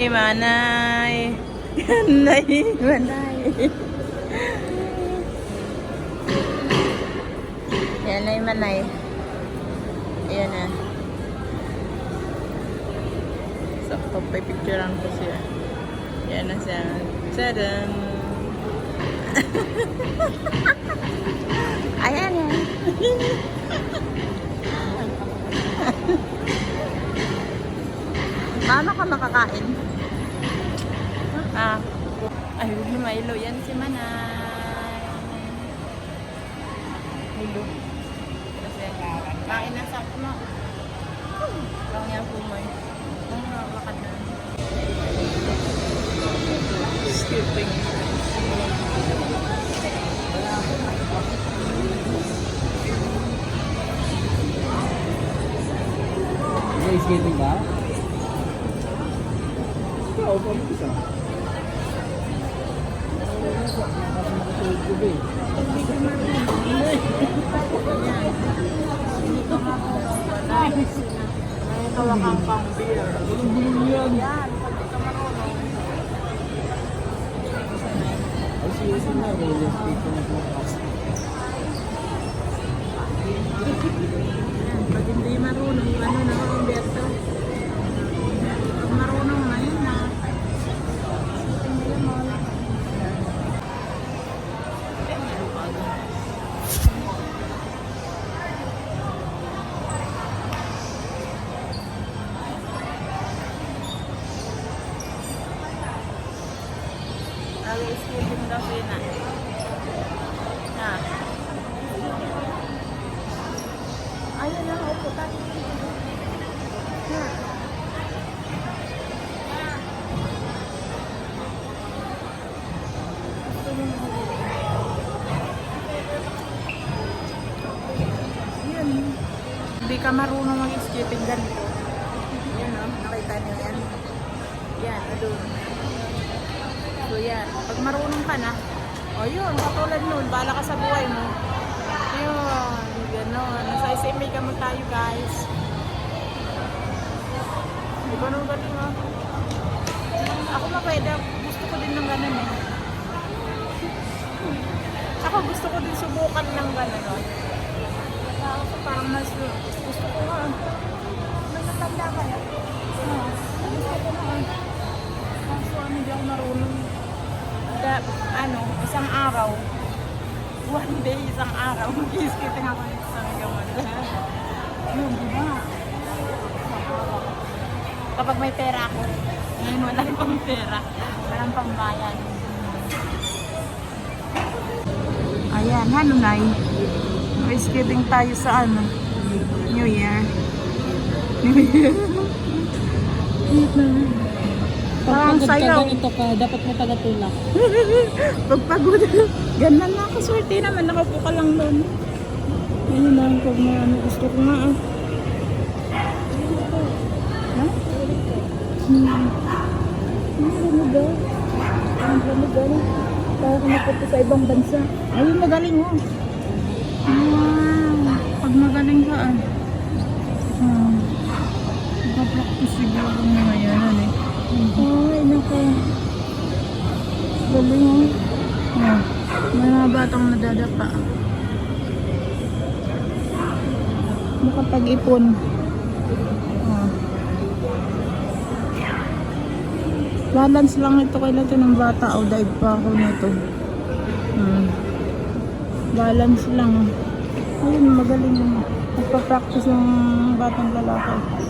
Manay. Manay. Manay. Yan ay manay. Ayan na. Sakto pa picturean ko siya. Yan na siya. Tadam! Ayan yan. Paano ka makakain? Ay, Milo yan si Manay. Milo. Kasi, kain na sa mo. Lang yan po mo. Lakad na. Skipping. May skating ba? Oo, pag-isa. Tawakang pang beer. Yan. Pati ka marunong. Ay, seriously na. Roller skate ko na po. Pag hindi marunong, ano na ako, Umberto? Pag marunong na yun na. Hindi mo. Skating daw sa'yo na. Ayun na, upo tayo. Yan. Hindi ka marunong mag-skating ganito. Yan o, nakita niyo yan. Yan, doon. So yan, pag marunong ka na, o yun, katulad nun, bahala ka sa buhay mo. Yun, gano'n. Nasa SMA ka mo tayo, guys. Di ba nung galing mo? Ako mapwede, gusto ko din ng gano'n eh. Ako gusto ko din subukan ng gano'n. Ako parang mas gusto ko nga. May natanda ka yan. Gusto ko nga. Kaso hindi ako marunong. Isang araw. One day, isang araw. Mag-skating ako nito sa gawan. Yun, di ba? Kapag may pera ako, ngayon wala pang pera. Walang pambayan. Ayan, Hanunay. Mag-skating tayo sa New Year. New Year. Parang sayaw. Ganito ka, dapat mo tagatulak. Pagpagod. Ganun na ako. Swerte naman. Nakaupo ka lang doon. Ano na ang pag gusto ko nga Ha? Ano ba? Ano ba? Para ka napunta sa ibang bansa. Ayun, magaling mo. Wow. Pag magaling ka Nakapractice siguro mga yan eh. Ay, naka. Galing mo. May mga batang nadadapa. Makapag-ipon. Balance lang ito kailan ito ng bata. O, dive pa ako nito. Balance lang. Ayun, magaling yun. Nagpa-practice yung batang lalaki.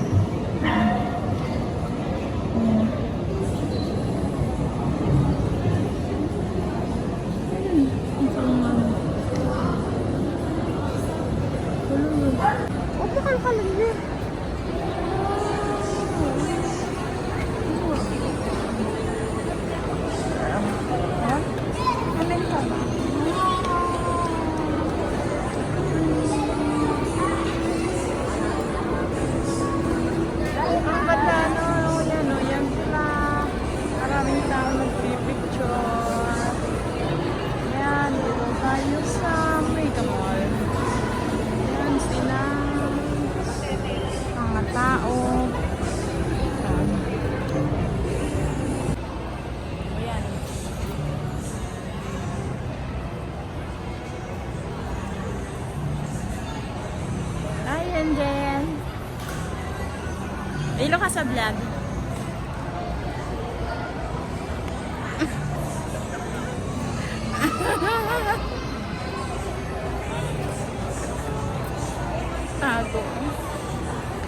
sa vlog. Tago.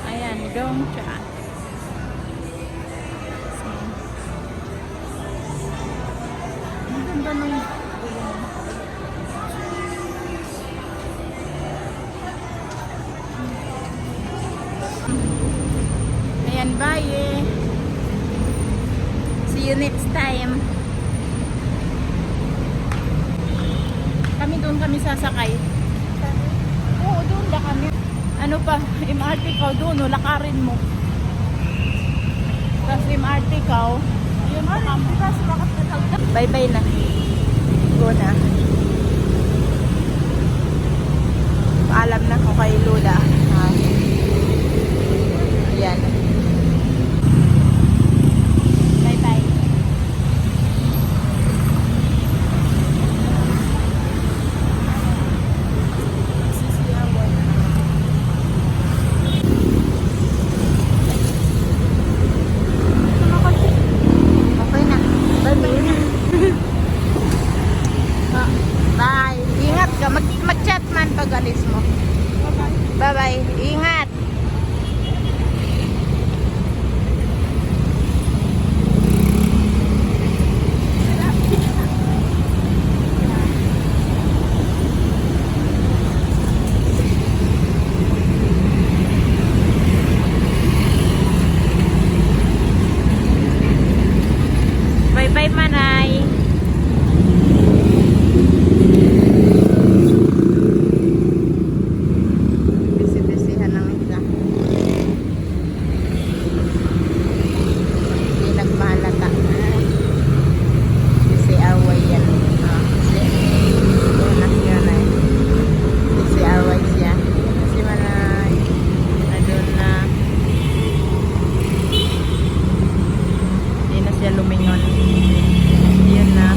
Ayan, Dongcha. So, ang ganda ng ayan, bye. See you next time. Kami sasakay. Oo, doon na kami. Ano pa, MRT ka doon, no, lakarin mo. Tapos MRT ka, yun pa kamo. Bye-bye na. Go na. Paalam na ko kay Lola. Ayan. Bye-bye. Okay na. Bye-bye na. Bye. Ingat ka. Mag-chat man pag alis mo. Bye-bye. Ingat. Bye-bye, Manay. Bisi-bisihan ng isa. Hindi nagmahalata. Bisi away yan. Yun na siya na. Bisi away siya. Si Manay. Adun na. Hindi na siya lumingon. Yun na.